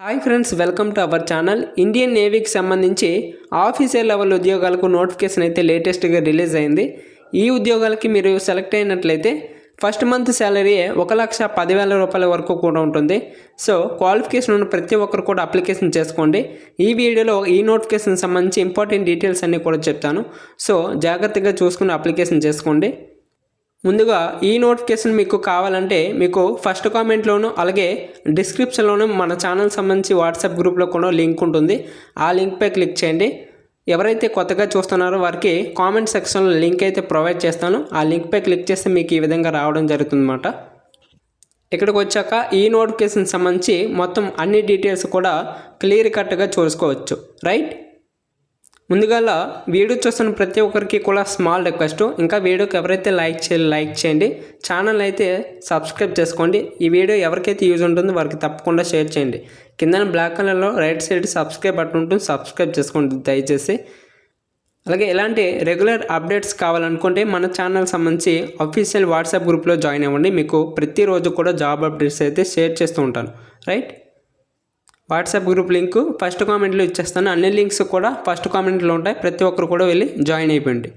Hi friends, welcome to our channel. Indian నేవీకి సంబంధించి officer level ఉద్యోగాలకు నోటిఫికేషన్ అయితే లేటెస్ట్గా రిలీజ్ అయింది. ఈ ఉద్యోగాలకి మీరు సెలెక్ట్ అయినట్లయితే ఫస్ట్ మంత్ శాలరీ 1,10,000 రూపాయల వరకు కూడా ఉంటుంది. సో క్వాలిఫికేషన్ ఉన్న ప్రతి ఒక్కరు కూడా అప్లికేషన్ చేసుకోండి. ఈ వీడియోలో ఈ నోటిఫికేషన్ సంబంధించి ఇంపార్టెంట్ డీటెయిల్స్ అన్నీ కూడా చెప్తాను. సో జాగ్రత్తగా చూసుకుని అప్లికేషన్ చేసుకోండి. ముందుగా ఈ నోటిఫికేషన్ మీకు కావాలంటే మీకు ఫస్ట్ కామెంట్లోను అలాగే డిస్క్రిప్షన్లోను మన ఛానల్ సంబంధించి వాట్సాప్ గ్రూప్లో కూడా లింక్ ఉంటుంది. ఆ లింక్పై క్లిక్ చేయండి. ఎవరైతే కొత్తగా చూస్తున్నారో వారికి కామెంట్ సెక్షన్లో లింక్ అయితే ప్రొవైడ్ చేస్తాను. ఆ లింక్పై క్లిక్ చేస్తే మీకు ఈ విధంగా రావడం జరుగుతుందన్నమాట. ఇక్కడికి వచ్చాక ఈ నోటిఫికేషన్ సంబంధించి మొత్తం అన్ని డీటెయిల్స్ కూడా క్లియర్ కట్గా చూసుకోవచ్చు. రైట్, ముందుగా వీడియో చూస్తున్న ప్రతి ఒక్కరికి కూడా స్మాల్ రిక్వెస్ట్, ఇంకా వీడియోకి ఎవరైతే లైక్ చేయండి, ఛానల్ అయితే సబ్స్క్రైబ్ చేసుకోండి. ఈ వీడియో ఎవరికైతే యూజ్ ఉంటుందో వారికి తప్పకుండా షేర్ చేయండి. కింద బ్లాక్ కలర్లో రైట్ సైడ్ సబ్స్క్రైబ్ బటన్ ఉంటుంది, సబ్స్క్రైబ్ చేసుకోండి దయచేసి. అలాగే ఇలాంటి రెగ్యులర్ అప్డేట్స్ కావాలనుకుంటే మన ఛానల్ సంబంధించి అఫీషియల్ వాట్సాప్ గ్రూప్లో జాయిన్ అవ్వండి. మీకు ప్రతిరోజు కూడా జాబ్ అప్డేట్స్ అయితే షేర్ చేస్తూ ఉంటాను. Right, WhatsApp group link first కామెంట్లో ఇచ్చేస్తాను. అన్ని లింక్స్ కూడా ఫస్ట్ కామెంట్లో ఉంటాయి. ప్రతి ఒక్కరు కూడా వెళ్ళి జాయిన్ అయిపోయింది.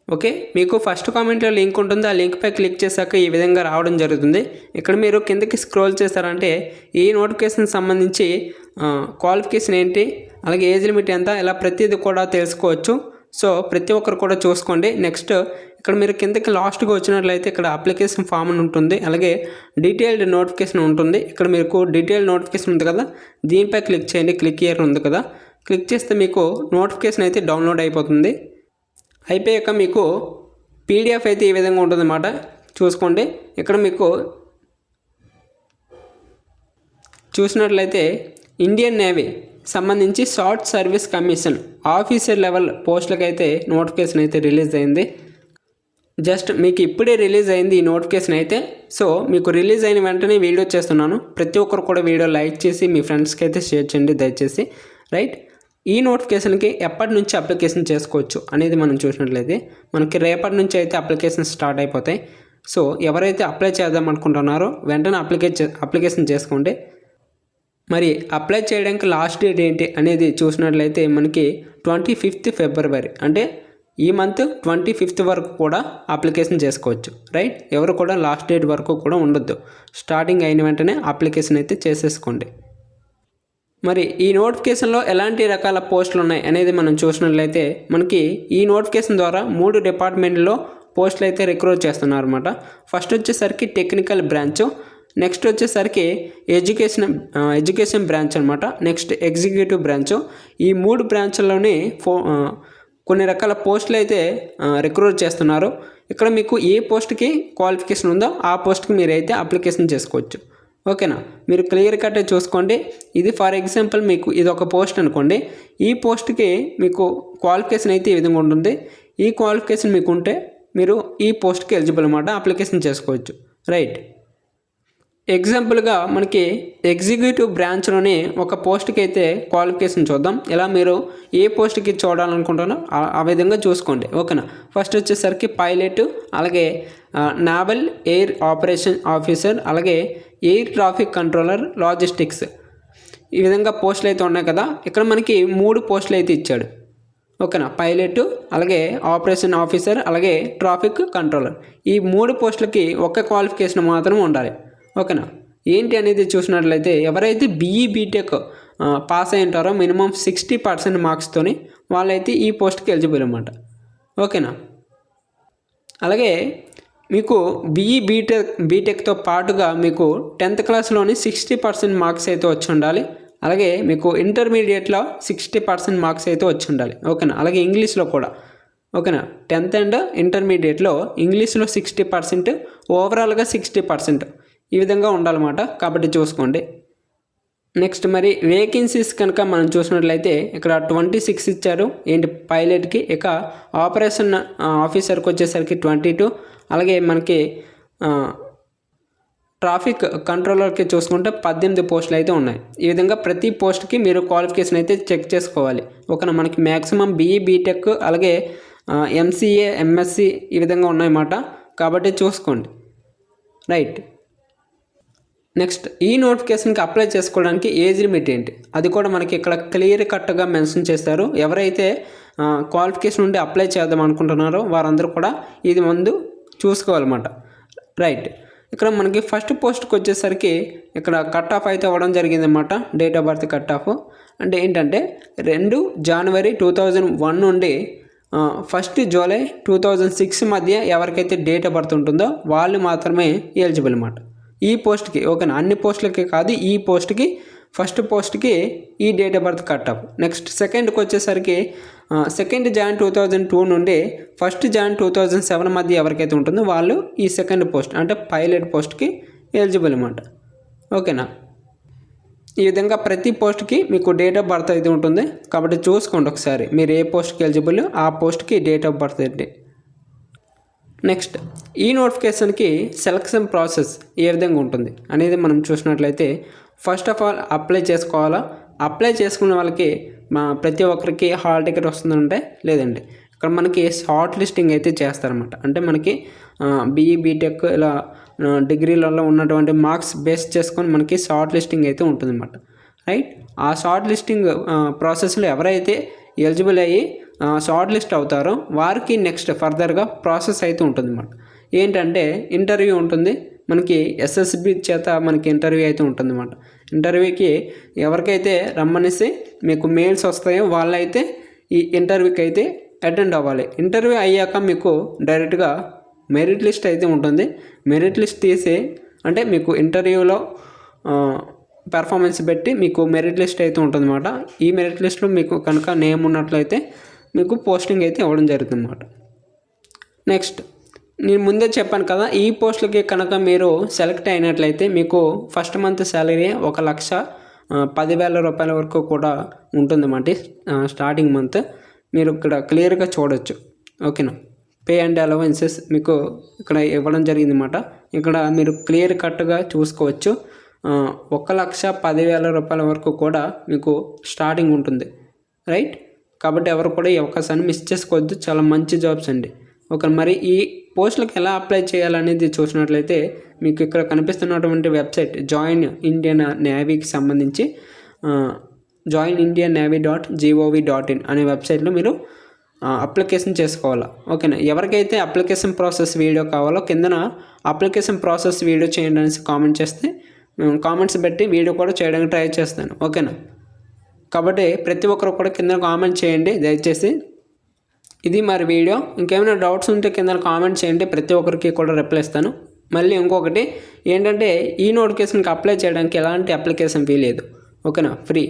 ఓకే, మీకు ఫస్ట్ కామెంట్లో లింక్ ఉంటుంది. ఆ లింక్పై క్లిక్ చేశాక ఈ విధంగా రావడం జరుగుతుంది. ఇక్కడ మీరు కిందకి స్క్రోల్ చేశారంటే ఈ నోటిఫికేషన్ సంబంధించి క్వాలిఫికేషన్ ఏంటి, అలాగే ఏజ్ లిమిట్ ఎంత, ఇలా ప్రతిదీ కూడా తెలుసుకోవచ్చు. సో ప్రతి ఒక్కరు కూడా చూసుకోండి. నెక్స్ట్ ఇక్కడ మీరు కిందకి లాస్ట్గా వచ్చినట్లయితే ఇక్కడ అప్లికేషన్ ఫామ్ అని ఉంటుంది, అలాగే డీటెయిల్డ్ నోటిఫికేషన్ ఉంటుంది. ఇక్కడ మీకు డీటెయిల్డ్ నోటిఫికేషన్ ఉంది కదా, దీనిపై క్లిక్ చేయండి. క్లిక్ హియర్ ఉంది కదా, క్లిక్ చేస్తే మీకు నోటిఫికేషన్ అయితే డౌన్లోడ్ అయిపోతుంది. అయిపోయాక మీకు పీడిఎఫ్ అయితే ఈ విధంగా ఉంటుందన్నమాట. చూసుకోండి. ఇక్కడ మీకు చూసినట్లయితే ఇండియన్ నేవీ సంబంధించి short service commission officer level పోస్టులకు అయితే నోటిఫికేషన్ అయితే రిలీజ్ అయింది. జస్ట్ మీకు ఇప్పుడే రిలీజ్ అయింది ఈ నోటిఫికేషన్ అయితే. సో మీకు రిలీజ్ అయిన వెంటనే వీడియో చేస్తున్నాను. ప్రతి ఒక్కరు కూడా వీడియో లైక్ చేసి మీ ఫ్రెండ్స్కి అయితే షేర్ చేయండి దయచేసి. రైట్, ఈ నోటిఫికేషన్కి ఎప్పటి నుంచి అప్లికేషన్ చేసుకోవచ్చు అనేది మనం చూసినట్లయితే మనకి రేపటి నుంచి అయితే అప్లికేషన్ స్టార్ట్ అయిపోతాయి. సో ఎవరైతే అప్లై చేద్దాం అనుకుంటున్నారో వెంటనే అప్లికేషన్ చేసుకోండి. మరి అప్లై చేయడానికి లాస్ట్ డేట్ ఏంటి అనేది చూసినట్లయితే మనకి 25th ఫిబ్రవరి, అంటే ఈ మంత్ 25th వరకు కూడా అప్లికేషన్ చేసుకోవచ్చు. రైట్, ఎవరు కూడా లాస్ట్ డేట్ వరకు కూడా ఉండొద్దు. స్టార్టింగ్ అయిన వెంటనే అప్లికేషన్ అయితే చేసేసుకోండి. మరి ఈ నోటిఫికేషన్లో ఎలాంటి రకాల పోస్టులు ఉన్నాయి అనేది మనం చూసినట్లయితే మనకి ఈ నోటిఫికేషన్ ద్వారా 3 డిపార్ట్మెంట్లో పోస్టులు అయితే రిక్రూట్ చేస్తున్నారు అనమాట. ఫస్ట్ వచ్చేసరికి టెక్నికల్ బ్రాంచ్, నెక్స్ట్ వచ్చేసరికి ఎడ్యుకేషన్ బ్రాంచ్ అనమాట, నెక్స్ట్ ఎగ్జిక్యూటివ్ బ్రాంచ్. ఈ 3 బ్రాంచ్ల్లోని కొన్ని రకాల పోస్టులు అయితే రిక్రూట్ చేస్తున్నారు. ఇక్కడ మీకు ఏ పోస్ట్కి క్వాలిఫికేషన్ ఉందో ఆ పోస్ట్కి మీరైతే అప్లికేషన్ చేసుకోవచ్చు. ఓకేనా, మీరు క్లియర్ కట్ చూసుకోండి. ఇది ఫర్ ఎగ్జాంపుల్ మీకు ఇది ఒక పోస్ట్ అనుకోండి. ఈ పోస్ట్కి మీకు క్వాలిఫికేషన్ అయితే ఈ విధంగా ఉంటుంది. ఈ క్వాలిఫికేషన్ మీకు ఉంటే మీరు ఈ పోస్ట్కి ఎలిజిబుల్ అన్నమాట, అప్లికేషన్ చేసుకోవచ్చు. రైట్, ఎగ్జాంపుల్గా మనకి ఎగ్జిక్యూటివ్ బ్రాంచ్లోని ఒక పోస్ట్కి అయితే క్వాలిఫికేషన్ చూద్దాం. ఇలా మీరు ఏ పోస్ట్కి చూడాలనుకుంటున్నారో ఆ విధంగా చూసుకోండి. ఓకేనా, ఫస్ట్ వచ్చేసరికి పైలట్, అలాగే నావల్ ఎయిర్ ఆపరేషన్ ఆఫీసర్, అలాగే ఎయిర్ ట్రాఫిక్ కంట్రోలర్, లాజిస్టిక్స్, ఈ విధంగా పోస్టులు అయితే ఉన్నాయి కదా. ఇక్కడ మనకి 3 పోస్టులు అయితే ఇచ్చాడు. ఓకేనా, పైలట్, అలాగే ఆపరేషన్ ఆఫీసర్, అలాగే ట్రాఫిక్ కంట్రోలర్. ఈ 3 పోస్టులకి ఒక్క క్వాలిఫికేషన్ మాత్రం ఉండాలి. ఓకేనా, ఏంటి అనేది చూసినట్లయితే ఎవరైతే బీటెక్ పాస్ అయి ఉంటారో మినిమం 60% మార్క్స్తోని వాళ్ళైతే ఈ పోస్ట్కి ఎలిజిబుల్ అన్నమాట. ఓకేనా, అలాగే మీకు బీటెక్తో పాటుగా మీకు 10th క్లాస్లోని 60% మార్క్స్ అయితే వచ్చి ఉండాలి. అలాగే మీకు ఇంటర్మీడియట్లో 60% మార్క్స్ అయితే వచ్చి ఉండాలి. ఓకేనా, అలాగే ఇంగ్లీష్లో కూడా. ఓకేనా, 10th అండ్ ఇంటర్మీడియట్లో ఇంగ్లీష్లో 60%, ఓవరాల్గా 60%, ఈ విధంగా ఉండాలన్నమాట. కాబట్టి చూసుకోండి. నెక్స్ట్ మరి వేకెన్సీస్ కనుక మనం చూసినట్లయితే ఇక్కడ 26 ఇచ్చారు ఏంటి పైలట్కి. ఇక ఆపరేషన్ ఆఫీసర్కి వచ్చేసరికి 22, అలాగే మనకి ట్రాఫిక్ కంట్రోలర్కి చూసుకుంటే 18 పోస్టులు అయితే ఉన్నాయి. ఈ విధంగా ప్రతి పోస్ట్కి మీరు క్వాలిఫికేషన్ అయితే చెక్ చేసుకోవాలి. ఓకేనా, మనకి మ్యాక్సిమం బీటెక్, అలాగే ఎంసీఏ, ఎంఎస్సి ఈ విధంగా ఉన్నాయన్నమాట. కాబట్టి చూసుకోండి. రైట్, నెక్స్ట్ ఈ నోటిఫికేషన్కి అప్లై చేసుకోవడానికి ఏజ్ లిమిట్ ఏంటి అది కూడా మనకి ఇక్కడ క్లియర్ కట్గా మెన్షన్ చేస్తారు. ఎవరైతే క్వాలిఫికేషన్ ఉండి అప్లై చేద్దాం అనుకుంటున్నారో వారందరూ కూడా ఇది ముందు చూసుకోవాలన్నమాట. రైట్, ఇక్కడ మనకి ఫస్ట్ పోస్ట్కి వచ్చేసరికి ఇక్కడ కట్ ఆఫ్ అయితే అవ్వడం జరిగిందన్నమాట. Date of birth cut of అంటే ఏంటంటే 2 జనవరి 2001 నుండి 1 జూలై 2006 మధ్య ఎవరికైతే డేట్ ఆఫ్ బర్త్ ఉంటుందో వాళ్ళు మాత్రమే ఎలిజిబుల్ అన్నమాట ఈ పోస్ట్కి. ఓకేనా, అన్ని పోస్టులకి కాదు, ఈ పోస్ట్కి ఫస్ట్ పోస్ట్కి ఈ date of birth cut off. Next సెకండ్కి వచ్చేసరికి 2 జాన్ 2002 నుండి 1 జాన్ 2007 మధ్య ఎవరికైతే ఉంటుందో వాళ్ళు ఈ సెకండ్ పోస్ట్ అంటే పైలట్ పోస్ట్కి ఎలిజిబుల్ అన్నమాట. ఓకేనా, ఈ విధంగా ప్రతి పోస్ట్కి మీకు డేట్ ఆఫ్ బర్త్ అయితే ఉంటుంది కాబట్టి చూసుకోండి ఒకసారి మీరు ఏ పోస్ట్కి ఎలిజిబుల్ ఆ పోస్ట్కి డేట్ ఆఫ్ బర్త్ ఏంటి. నెక్స్ట్ ఈ నోటిఫికేషన్కి సెలక్షన్ ప్రాసెస్ ఏ విధంగా ఉంటుంది అనేది మనం చూసినట్లయితే ఫస్ట్ ఆఫ్ ఆల్ అప్లై చేసుకోవాలా. అప్లై చేసుకున్న వాళ్ళకి ప్రతి ఒక్కరికి హాల్ టికెట్ వస్తుందంటే లేదండి, ఇక్కడ మనకి షార్ట్ లిస్టింగ్ అయితే చేస్తారన్నమాట. అంటే మనకి బీఈ బీటెక్ ఇలా డిగ్రీలలో ఉన్నటువంటి మార్క్స్ బేస్ చేసుకొని మనకి షార్ట్ లిస్టింగ్ అయితే ఉంటుందన్నమాట. రైట్, ఆ షార్ట్ లిస్టింగ్ ప్రాసెస్లో ఎవరైతే ఎలిజిబుల్ అయ్యి షార్ట్ లిస్ట్ అవుతారో వారికి నెక్స్ట్ ఫర్దర్గా ప్రాసెస్ అయితే ఉంటుందన్నమాట. ఏంటంటే ఇంటర్వ్యూ ఉంటుంది మనకి, ఎస్ఎస్బి చేత మనకి ఇంటర్వ్యూ అయితే ఉంటుందన్నమాట. ఇంటర్వ్యూకి ఎవరికైతే రమ్మనేసి మీకు మెయిల్స్ వస్తాయో వాళ్ళైతే ఈ ఇంటర్వ్యూకి అయితే అటెండ్ అవ్వాలి. ఇంటర్వ్యూ అయ్యాక మీకు డైరెక్ట్గా మెరిట్ లిస్ట్ అయితే ఉంటుంది. మెరిట్ లిస్ట్ తీసి అంటే మీకు ఇంటర్వ్యూలో పెర్ఫార్మెన్స్ పెట్టి మీకు మెరిట్ లిస్ట్ అయితే ఉంటుందన్నమాట. ఈ మెరిట్ లిస్ట్లో మీకు కనుక నేమ్ ఉన్నట్లయితే మీకు పోస్టింగ్ అయితే ఇవ్వడం జరుగుతుంది అన్నమాట. నెక్స్ట్ నేను ముందే చెప్పాను కదా, ఈ పోస్టులకి కనుక మీరు సెలెక్ట్ అయినట్లయితే మీకు ఫస్ట్ మంత్ శాలరీ 1,10,000 రూపాయల వరకు కూడా ఉంటుందన్నమాట. స్టార్టింగ్ మంత్ మీరు ఇక్కడ క్లియర్గా చూడొచ్చు. ఓకేనా, పే అండ్ అలవెన్సెస్ మీకు ఇక్కడ ఇవ్వడం జరిగిందన్నమాట. ఇక్కడ మీరు క్లియర్ కట్గా చూసుకోవచ్చు. 1,10,000 రూపాయల వరకు కూడా మీకు స్టార్టింగ్ ఉంటుంది. రైట్, కాబట్టి ఎవరు కూడా ఈ అవకాశాన్ని మిస్ చేసుకోవద్దు. చాలా మంచి జాబ్స్ అండి. ఓకే, మరి ఈ పోస్టులకు ఎలా అప్లై చేయాలనేది చూసినట్లయితే మీకు ఇక్కడ కనిపిస్తున్నటువంటి వెబ్సైట్ జాయిన్ ఇండియన్ నేవీకి సంబంధించి joinindiannavy.gov.in అనే వెబ్సైట్లో మీరు అప్లికేషన్ చేసుకోవాలా. ఓకేనా, ఎవరికైతే అప్లికేషన్ ప్రాసెస్ వీడియో కావాలో కిందన అప్లికేషన్ ప్రాసెస్ వీడియో చేయండి అనేసి కామెంట్ చేస్తే కామెంట్స్ పెట్టి వీడియో కూడా చేయడానికి ట్రై చేస్తాను. ఓకేనా, కాబట్టి ప్రతి ఒక్కరు కూడా కింద కామెంట్ చేయండి దయచేసి. ఇది మరి వీడియో. ఇంకేమైనా డౌట్స్ ఉంటే కింద కామెంట్ చేయండి, ప్రతి ఒక్కరికి కూడా రిప్లై ఇస్తాను. మళ్ళీ ఇంకొకటి ఏంటంటే ఈ నోటిఫికేషన్కి అప్లై చేయడానికి ఎలాంటి అప్లికేషన్ ఫీ లేదు. ఓకేనా, ఫ్రీ.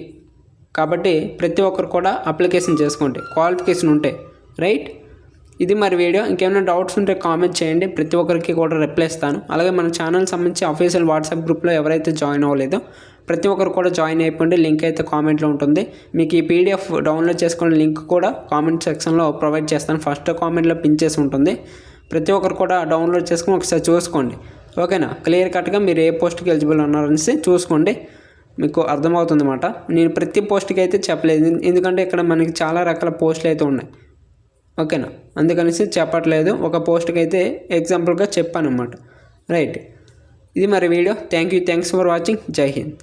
కాబట్టి ప్రతి ఒక్కరు కూడా అప్లికేషన్ చేసుకోండి క్వాలిఫికేషన్ ఉంటే. రైట్, ఇది మరి వీడియో. ఇంకేమైనా డౌట్స్ ఉంటే కామెంట్ చేయండి, ప్రతి ఒక్కరికి కూడా రిప్లై ఇస్తాను. అలాగే మన ఛానల్ సంబంధించి అఫీషియల్ వాట్సాప్ గ్రూప్లో ఎవరైతే జాయిన్ అవ్వలేదో ప్రతి ఒక్కరు కూడా జాయిన్ అయిపోండి. లింక్ అయితే కామెంట్లో ఉంటుంది. మీకు ఈ పీడిఎఫ్ డౌన్లోడ్ చేసుకునే లింక్ కూడా కామెంట్ సెక్షన్లో ప్రొవైడ్ చేస్తాను. ఫస్ట్ కామెంట్లో పిన్ చేసి ఉంటుంది. ప్రతి ఒక్కరు కూడా డౌన్లోడ్ చేసుకుని ఒకసారి చూసుకోండి. ఓకేనా, క్లియర్ కట్గా మీరు ఏ పోస్ట్కి ఎలిజిబుల్ ఉన్నారనేసి చూసుకోండి, మీకు అర్థమవుతుంది అన్నమాట. నేను ప్రతి పోస్ట్కి అయితే చెప్పలేదు, ఎందుకంటే ఇక్కడ మనకి చాలా రకాల పోస్టులు అయితే ఉన్నాయి. ఓకేనా, అందుకనేసి చెప్పట్లేదు. ఒక పోస్ట్కి అయితే ఎగ్జాంపుల్గా చెప్పాను అన్నమాట. రైట్, ఇది మరి వీడియో. Thanks for watching. జై హింద్.